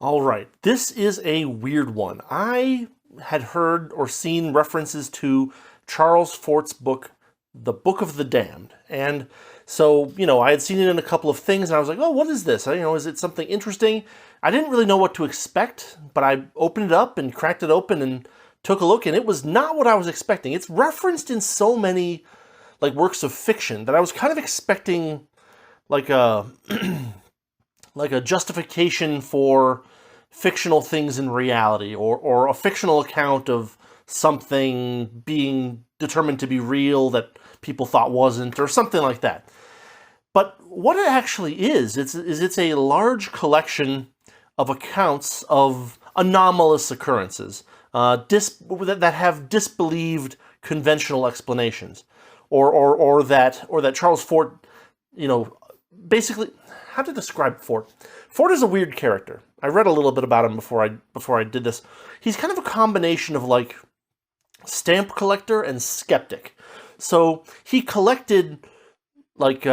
All right, this is a weird one. I had heard or seen references to Charles Fort's book, The Book of the Damned. And so, I had seen it in a couple of things and I was like, oh, what is this? Is it something interesting? I didn't really know what to expect, but I opened it up and cracked it open and took a look, and it was not what I was expecting. It's referenced in so many like works of fiction that I was kind of expecting like a like a justification for fictional things in reality, or a fictional account of something being determined to be real that people thought wasn't, or something like that. But what it actually it's a large collection of accounts of anomalous occurrences that have disbelieved conventional explanations, or that Charles Fort, basically, how to describe Fort. Fort is a weird character. I read a little bit about him before I did this. He's kind of a combination of like stamp collector and skeptic. So he collected like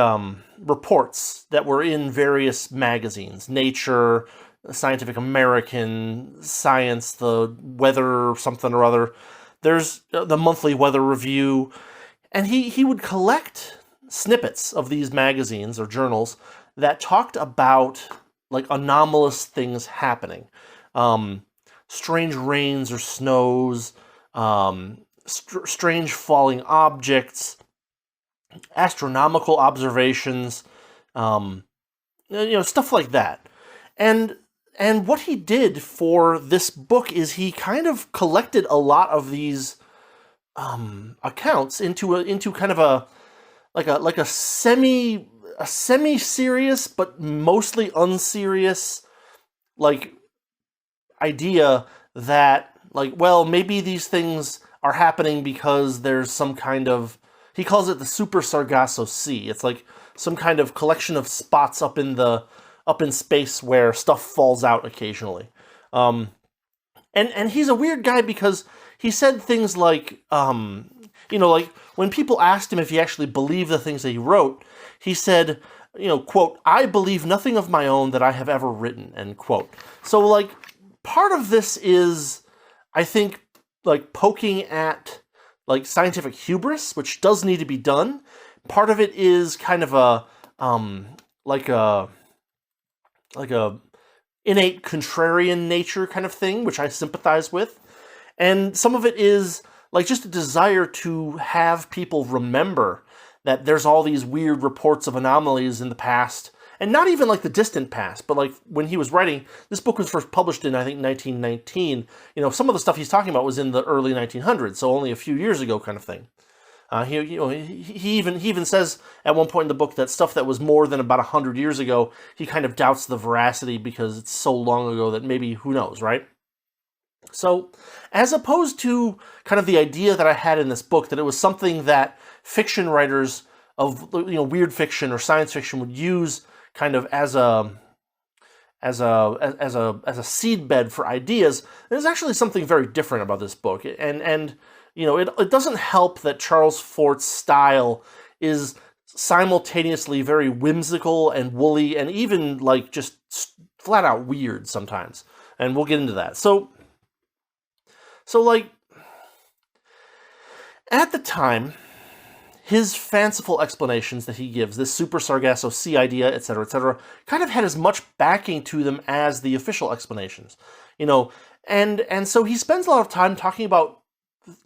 reports that were in various magazines, Nature, Scientific American, Science, the Weather, something or other. There's the Monthly Weather Review, and he would collect snippets of these magazines or journals that talked about like anomalous things happening, strange rains or snows, strange falling objects, astronomical observations, stuff like that. And what he did for this book is he kind of collected a lot of these accounts into kind of a semi serious but mostly unserious like idea that, like, well, maybe these things are happening because there's some kind of, he calls it the Super Sargasso Sea. It's like some kind of collection of spots up in space where stuff falls out occasionally. And he's a weird guy because he said things like, like when people asked him if he actually believed the things that he wrote, he said, quote, "I believe nothing of my own that I have ever written," end quote. So like part of this is, I think, like poking at like scientific hubris, which does need to be done. Part of it is kind of a like a innate contrarian nature kind of thing, which I sympathize with. And some of it is like just a desire to have people remember that there's all these weird reports of anomalies in the past, and not even like the distant past, but like when he was writing, this book was first published in, I think, 1919. Some of the stuff he's talking about was in the early 1900s, so only a few years ago kind of thing. He even says at one point in the book that stuff that was more than about 100 years ago, he kind of doubts the veracity because it's so long ago that maybe, who knows, right? So, as opposed to kind of the idea that I had in this book, that it was something that fiction writers of weird fiction or science fiction would use kind of as a seedbed for ideas, there's actually something very different about this book, and it doesn't help that Charles Fort's style is simultaneously very whimsical and woolly, and even like just flat out weird sometimes, and we'll get into that. So like at the time, his fanciful explanations that he gives, this Super Sargasso Sea idea, etc., kind of had as much backing to them as the official explanations, and so he spends a lot of time talking about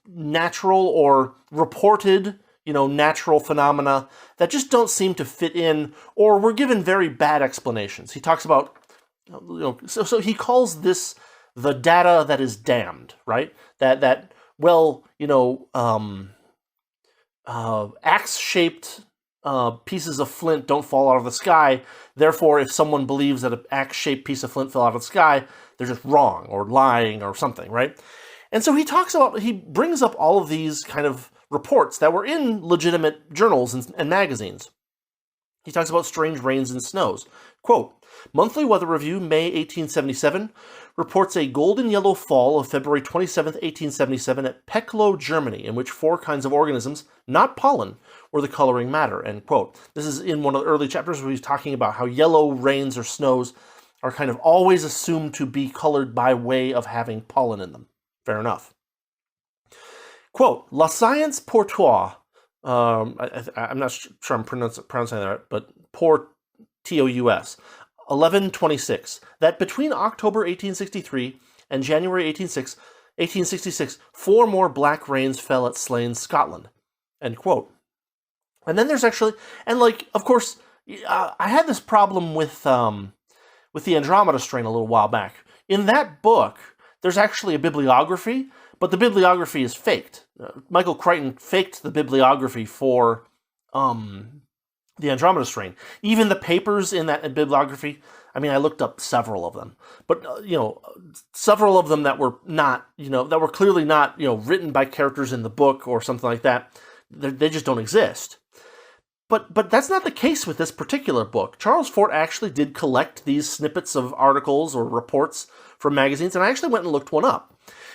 natural or reported, natural phenomena that just don't seem to fit in, or were given very bad explanations. He talks about, so he calls this the data that is damned, right? That axe-shaped pieces of flint don't fall out of the sky. Therefore, if someone believes that an axe-shaped piece of flint fell out of the sky, they're just wrong or lying or something, right? And so he brings up all of these kind of reports that were in legitimate journals and magazines. He talks about strange rains and snows. Quote, "Monthly Weather Review, May 1877, reports a golden yellow fall of February 27, 1877 at Peclo, Germany, in which 4 kinds of organisms, not pollen, were the coloring matter," end quote. This is in one of the early chapters where he's talking about how yellow rains or snows are kind of always assumed to be colored by way of having pollen in them. Fair enough. Quote, La Science pour toi, I'm not sure I'm pronouncing that right, but pour TOUS, 1126, that between October 1863 and January 1866, 4 more black rains fell at Slane, Scotland. End quote. And then there's actually, and like, of course, I had this problem with the Andromeda strain a little while back. In that book, there's actually a bibliography, but the bibliography is faked. Michael Crichton faked the bibliography for the Andromeda strain. Even the papers in that bibliography, I mean, I looked up several of them, but several of them that were not, that were clearly not, written by characters in the book or something like that. They just don't exist. But that's not the case with this particular book. Charles Fort actually did collect these snippets of articles or reports from magazines, and I actually went and looked one up.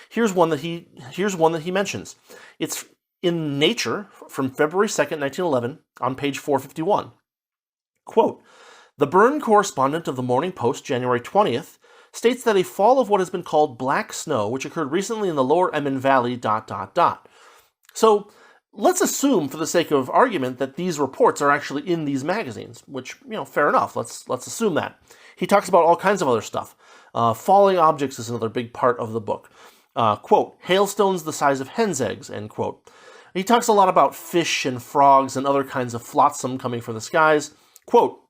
Here's one that he mentions. It's in Nature from February 2nd, 1911, on page 451. Quote, the Bern correspondent of the Morning Post, January 20th, states that a fall of what has been called black snow, which occurred recently in the lower Emmon Valley, ... So, let's assume, for the sake of argument, that these reports are actually in these magazines, which, fair enough. Let's assume that. He talks about all kinds of other stuff. Falling objects is another big part of the book. Quote, hailstones the size of hen's eggs, end quote. He talks a lot about fish and frogs and other kinds of flotsam coming from the skies. Quote,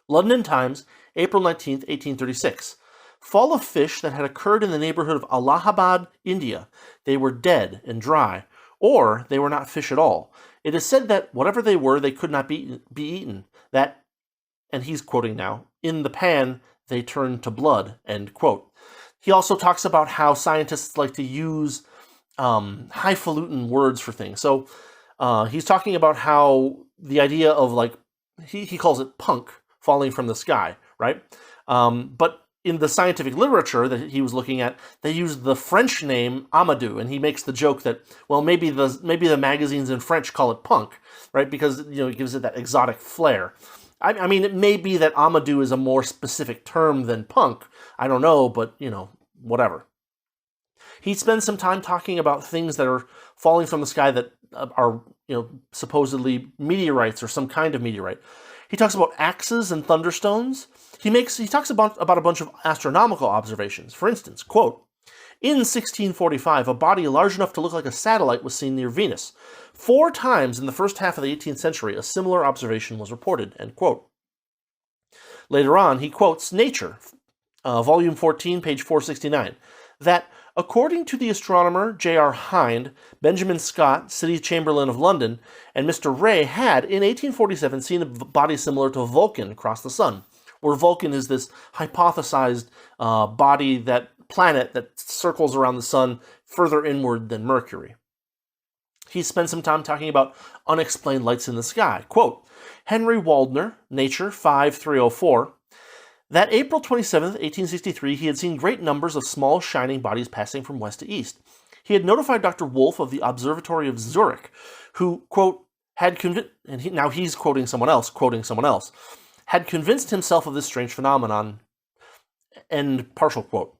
London Times, April 19th, 1836. Fall of fish that had occurred in the neighborhood of Allahabad, India. They were dead and dry, or they were not fish at all. It is said that whatever they were, they could not be eaten. That, and he's quoting now, in the pan they turned to blood, end quote. He also talks about how scientists like to use highfalutin words for things. So he's talking about how the idea of, like, he calls it punk, falling from the sky, right? But in the scientific literature that he was looking at, they used the French name Amadou, and he makes the joke that, well, maybe the magazines in French call it punk, right? Because it gives it that exotic flair. I mean, it may be that Amadou is a more specific term than punk. I don't know, but whatever. He spends some time talking about things that are falling from the sky that are supposedly meteorites or some kind of meteorite. He talks about axes and thunderstones. He talks about a bunch of astronomical observations. For instance, quote, in 1645, a body large enough to look like a satellite was seen near Venus. 4 times in the first half of the 18th century, a similar observation was reported, end quote. Later on, he quotes Nature, volume 14, page 469, that according to the astronomer J.R. Hind, Benjamin Scott, City Chamberlain of London, and Mr. Ray had, in 1847, seen a body similar to Vulcan across the sun, where Vulcan is this hypothesized planet that circles around the sun further inward than Mercury. He spent some time talking about unexplained lights in the sky. Quote, Henry Waldner, Nature 5304, that April 27th, 1863, he had seen great numbers of small shining bodies passing from west to east. He had notified Dr. Wolf of the Observatory of Zurich, who, quote, had convinced, and now he's quoting someone else, had convinced himself of this strange phenomenon, end partial quote.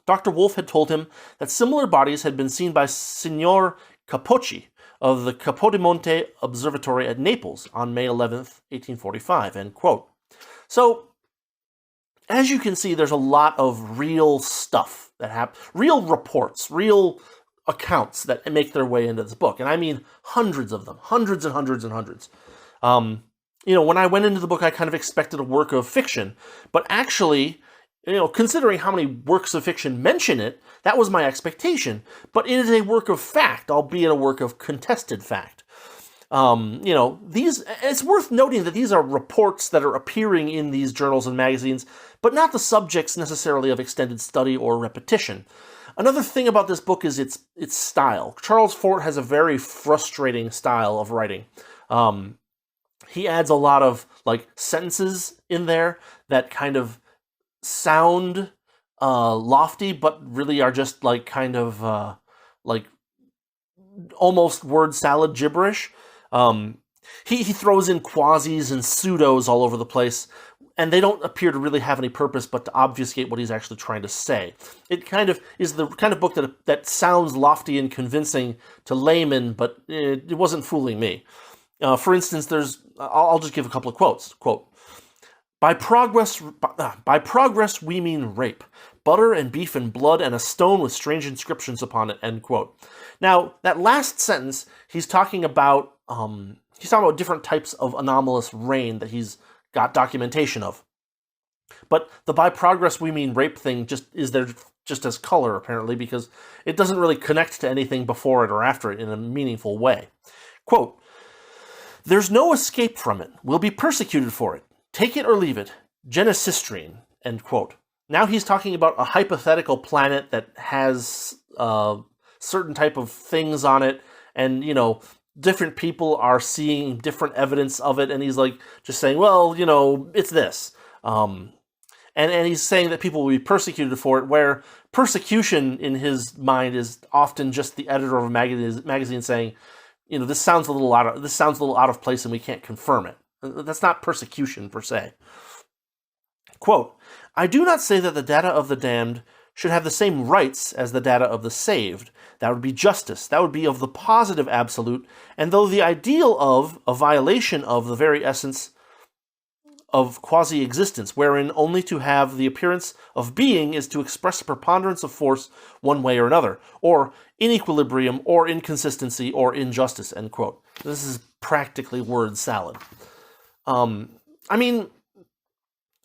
Dr. Wolf had told him that similar bodies had been seen by Signor Capocci of the Capodimonte Observatory at Naples on May 11th, 1845, end quote. So, as you can see, there's a lot of real stuff that happens, real reports, real accounts that make their way into this book. And I mean hundreds of them, hundreds and hundreds and hundreds. When I went into the book, I kind of expected a work of fiction. But actually, considering how many works of fiction mention it, that was my expectation. But it is a work of fact, albeit a work of contested fact. It's worth noting that these are reports that are appearing in these journals and magazines, but not the subjects necessarily of extended study or repetition. Another thing about this book is its style. Charles Fort has a very frustrating style of writing. He adds a lot of sentences in there that kind of sound lofty, but really are just almost word salad gibberish. He throws in quasis and pseudos all over the place, and they don't appear to really have any purpose but to obfuscate what he's actually trying to say. It kind of is the kind of book that sounds lofty and convincing to laymen, but it wasn't fooling me. For instance, I'll just give a couple of quotes. Quote, by progress we mean rape, butter and beef and blood and a stone with strange inscriptions upon it, end quote. Now, that last sentence, he's talking about different types of anomalous rain that he's got documentation of. But the by progress we mean rape thing just is there just as color, apparently, because it doesn't really connect to anything before it or after it in a meaningful way. Quote, there's no escape from it. We'll be persecuted for it. Take it or leave it. Genesistrine, end quote. Now he's talking about a hypothetical planet that has certain type of things on it, and, different people are seeing different evidence of it, and he's like just saying, well, it's this. And he's saying that people will be persecuted for it, where persecution in his mind is often just the editor of a magazine saying, this sounds a little out of place and we can't confirm it. That's not persecution per se. Quote, I do not say that the data of the damned should have the same rights as the data of the saved. That would be justice. That would be of the positive absolute. And though the ideal of a violation of the very essence of quasi-existence, wherein only to have the appearance of being is to express a preponderance of force one way or another, or inequilibrium, or inconsistency, or injustice, end quote. This is practically word salad.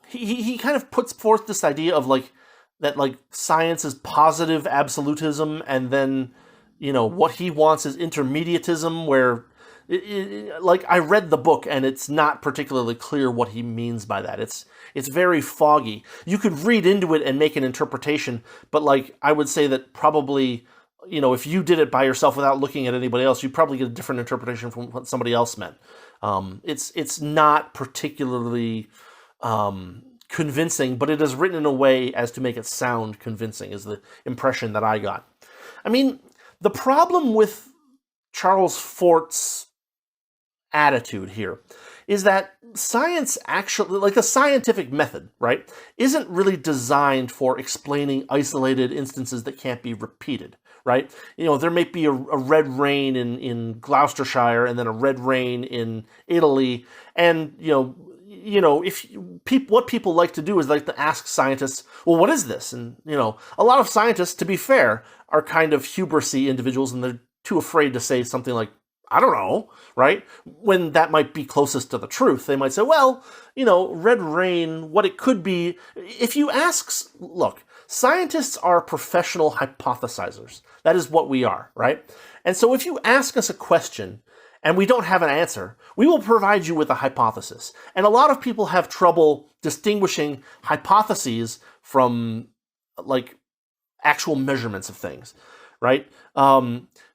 He kind of puts forth this idea of that science is positive absolutism, and then what he wants is intermediatism, where I read the book and it's not particularly clear what he means by that. It's very foggy. You could read into it and make an interpretation, but I would say that probably if you did it by yourself without looking at anybody else, you'd probably get a different interpretation from what somebody else meant. It's not particularly convincing, but it is written in a way as to make it sound convincing, is the impression that I got. The problem with Charles Fort's attitude here is that science actually, a scientific method, right, isn't really designed for explaining isolated instances that can't be repeated, right? There may be a red rain in Gloucestershire and then a red rain in Italy, and, what people like to do is to ask scientists, well, what is this? And, a lot of scientists, to be fair, are kind of hubrisy individuals, and they're too afraid to say something like, I don't know, right? When that might be closest to the truth. They might say, well, red rain, what it could be. If you ask, look, scientists are professional hypothesizers. That is what we are, right? And so if you ask us a question and we don't have an answer, we will provide you with a hypothesis. And a lot of people have trouble distinguishing hypotheses from, actual measurements of things, right?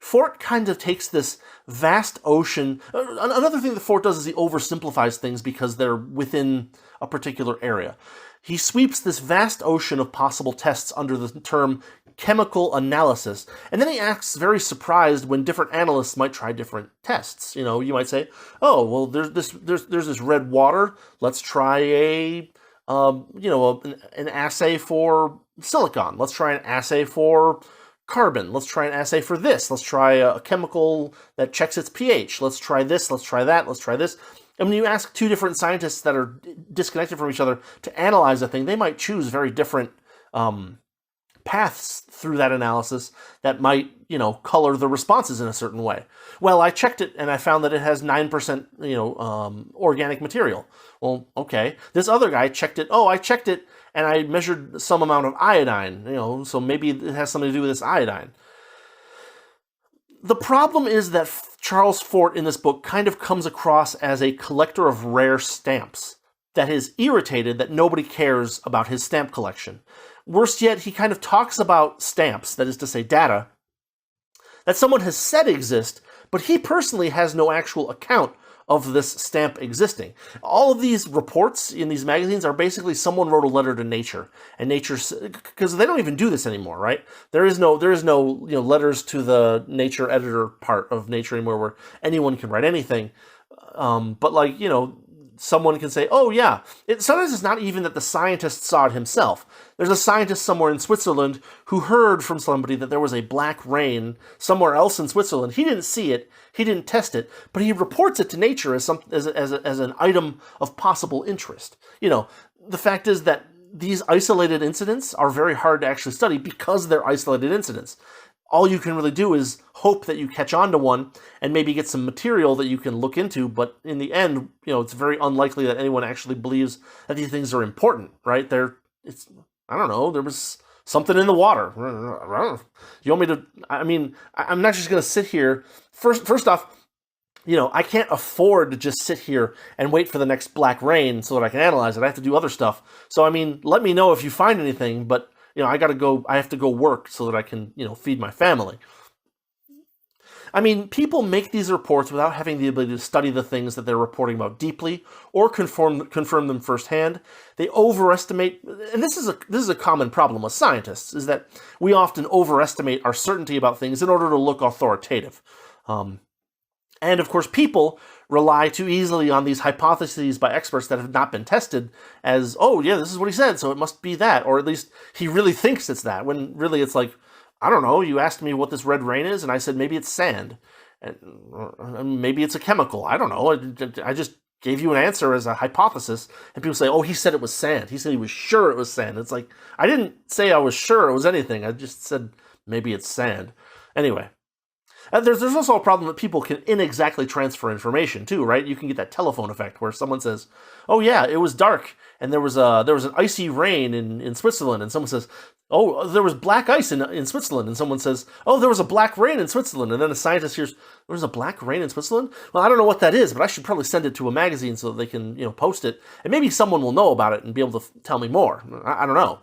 Fort kind of takes this vast ocean. Another thing that Fort does is he oversimplifies things because they're within a particular area. He sweeps this vast ocean of possible tests under the term chemical analysis, and then he acts very surprised when different analysts might try different tests. You might say, oh, well, there's this red water. Let's try an assay for silicon. Let's try an assay for carbon. Let's try an assay for this. Let's try a chemical that checks its pH. Let's try this. Let's try that. Let's try this. And when you ask two different scientists that are disconnected from each other to analyze a thing, they might choose very different paths through that analysis that might, color the responses in a certain way. Well, I checked it and I found that it has 9%, organic material. Well, okay. This other guy checked it. Oh, I checked it and I measured some amount of iodine, so maybe it has something to do with this iodine. The problem is that Charles Fort in this book kind of comes across as a collector of rare stamps that is irritated that nobody cares about his stamp collection. Worse yet, he kind of talks about stamps, that is to say data, that someone has said exist, but he personally has no actual account of this stamp existing. All of these reports in these magazines are basically someone wrote a letter to Nature, and Nature, because they don't even do this anymore, right? There is no letters to the Nature editor part of Nature anymore where anyone can write anything. But someone can say, oh yeah, sometimes it's not even that the scientist saw it himself. There's a scientist somewhere in Switzerland who heard from somebody that there was a black rain somewhere else in Switzerland. He didn't see it, he didn't test it, but he reports it to nature as an item of possible interest. The fact is that these isolated incidents are very hard to actually study because they're isolated incidents. All you can really do is hope that you catch on to one and maybe get some material that you can look into, but in the end, it's very unlikely that anyone actually believes that these things are important, right? I don't know, there was something in the water. You want me to, I'm not just going to sit here. First off, I can't afford to just sit here and wait for the next black rain so that I can analyze it. I have to do other stuff. So, let me know if you find anything, but I have to go work so that I can, feed my family. People make these reports without having the ability to study the things that they're reporting about deeply or confirm them firsthand. They overestimate, and this is a common problem with scientists, is that we often overestimate our certainty about things in order to look authoritative. And of course, people rely too easily on these hypotheses by experts that have not been tested as, oh yeah, this is what he said, so it must be that, or at least he really thinks it's that, when really it's like, I don't know, you asked me what this red rain is, and I said maybe it's sand, and maybe it's a chemical, I don't know, I just gave you an answer as a hypothesis, and people say, oh, he said it was sand, he said he was sure it was sand. It's like, I didn't say I was sure it was anything, I just said maybe it's sand. Anyway. There's also a problem that people can inexactly transfer information too, right? You can get that telephone effect where someone says, "Oh yeah, it was dark and there was an icy rain in Switzerland," and someone says, "Oh, there was black ice in Switzerland," and someone says, "Oh, there was a black rain in Switzerland," and then a scientist hears, "There was a black rain in Switzerland? Well, I don't know what that is, but I should probably send it to a magazine so that they can post it, and maybe someone will know about it and be able to tell me more. I don't know."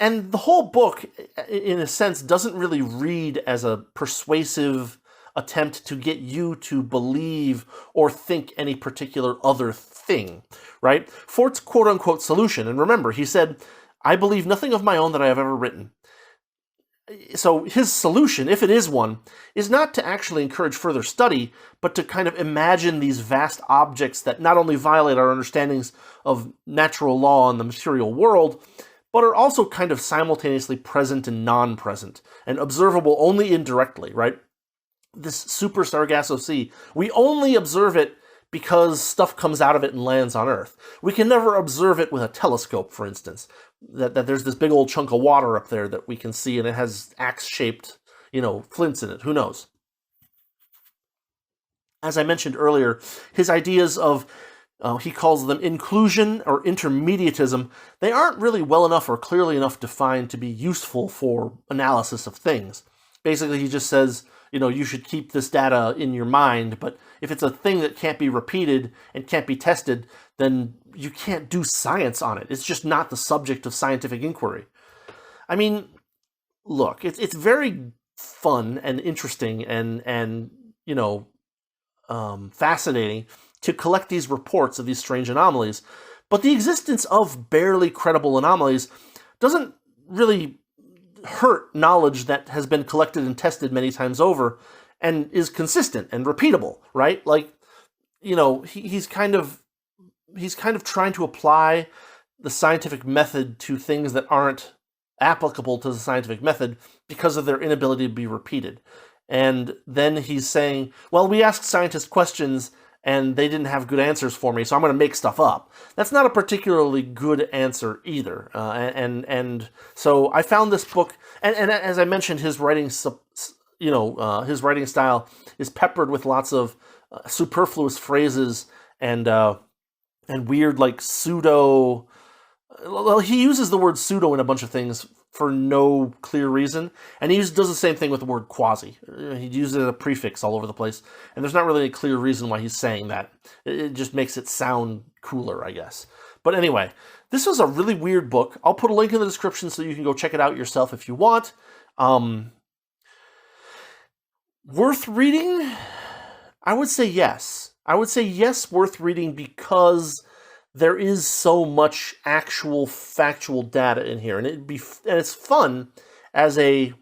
And the whole book, in a sense, doesn't really read as a persuasive attempt to get you to believe or think any particular other thing, right? Fort's quote-unquote solution, and remember, he said, "I believe nothing of my own that I have ever written." So his solution, if it is one, is not to actually encourage further study, but to kind of imagine these vast objects that not only violate our understandings of natural law and the material world, but are also kind of simultaneously present and non-present, and observable only indirectly, right? This super Sargasso Sea, we only observe it because stuff comes out of it and lands on Earth. We can never observe it with a telescope, for instance, that there's this big old chunk of water up there that we can see, and it has axe-shaped, flints in it. Who knows? As I mentioned earlier, his ideas of he calls them inclusion or intermediatism. They aren't really well enough or clearly enough defined to be useful for analysis of things. Basically, he just says, you should keep this data in your mind, but if it's a thing that can't be repeated and can't be tested, then you can't do science on it. It's just not the subject of scientific inquiry. Look, it's very fun and interesting and fascinating to collect these reports of these strange anomalies, but the existence of barely credible anomalies doesn't really hurt knowledge that has been collected and tested many times over and is consistent and repeatable, right? Like, he's kind of trying to apply the scientific method to things that aren't applicable to the scientific method because of their inability to be repeated. And then he's saying, well, we asked scientists questions and they didn't have good answers for me, so I'm going to make stuff up. That's not a particularly good answer either. And so I found this book, and as I mentioned, his writing, his writing style is peppered with lots of superfluous phrases and weird, like, pseudo. Well, he uses the word pseudo in a bunch of things for no clear reason, and he does the same thing with the word quasi. He uses a prefix all over the place, and there's not really a clear reason why he's saying that. It just makes it sound cooler, I guess. But anyway, this was a really weird book. I'll put a link in the description so you can go check it out yourself if you want. Worth reading? I would say yes. I would say yes, worth reading, because there is so much actual factual data in here, and it's fun as an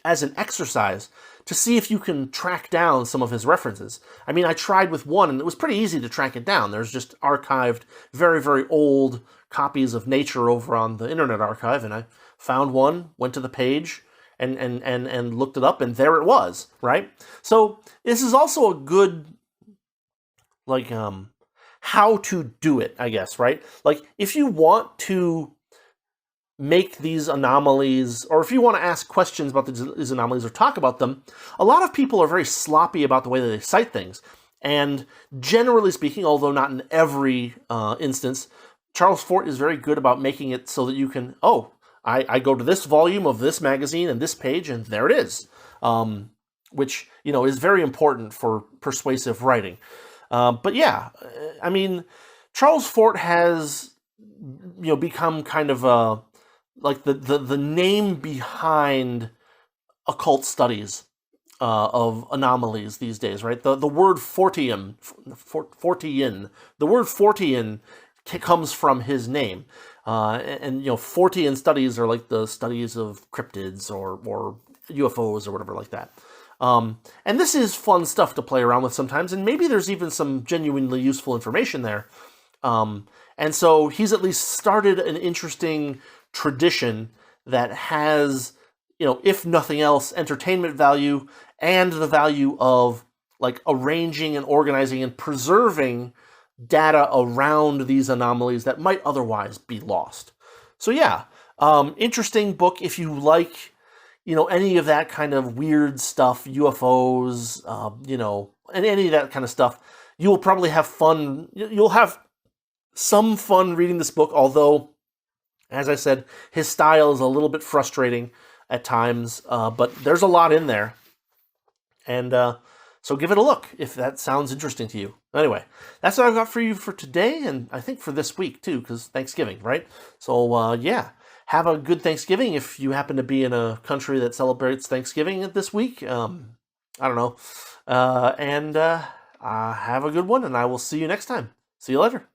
exercise to see if you can track down some of his references. I mean, I tried with one, and it was pretty easy to track it down. There's just archived, very, very old copies of Nature over on the Internet Archive, and I found one, went to the page, and looked it up, and there it was, right? So this is also a good, like, how to do it, I guess, right? Like, if you want to make these anomalies, or if you want to ask questions about these anomalies or talk about them, a lot of people are very sloppy about the way that they cite things. And generally speaking, although not in every instance, Charles Fort is very good about making it so that you can, I go to this volume of this magazine and this page, and there it is, which, is very important for persuasive writing. But yeah, I mean, Charles Fort has, become kind of like the name behind occult studies of anomalies these days, right? The word Fortean, the word Fortean comes from his name. And Fortean studies are like the studies of cryptids or UFOs or whatever like that. And this is fun stuff to play around with sometimes, and maybe there's even some genuinely useful information there. And so he's at least started an interesting tradition that has, if nothing else, entertainment value and the value of like arranging and organizing and preserving data around these anomalies that might otherwise be lost. So yeah, interesting book if you like, any of that kind of weird stuff, UFOs, and any of that kind of stuff. You will probably have fun. You'll have some fun reading this book, although, as I said, his style is a little bit frustrating at times, but there's a lot in there. And so give it a look if that sounds interesting to you. Anyway, that's what I've got for you for today, and I think for this week too, because Thanksgiving, right? So yeah, have a good Thanksgiving if you happen to be in a country that celebrates Thanksgiving this week. I don't know. And have a good one, and I will see you next time. See you later.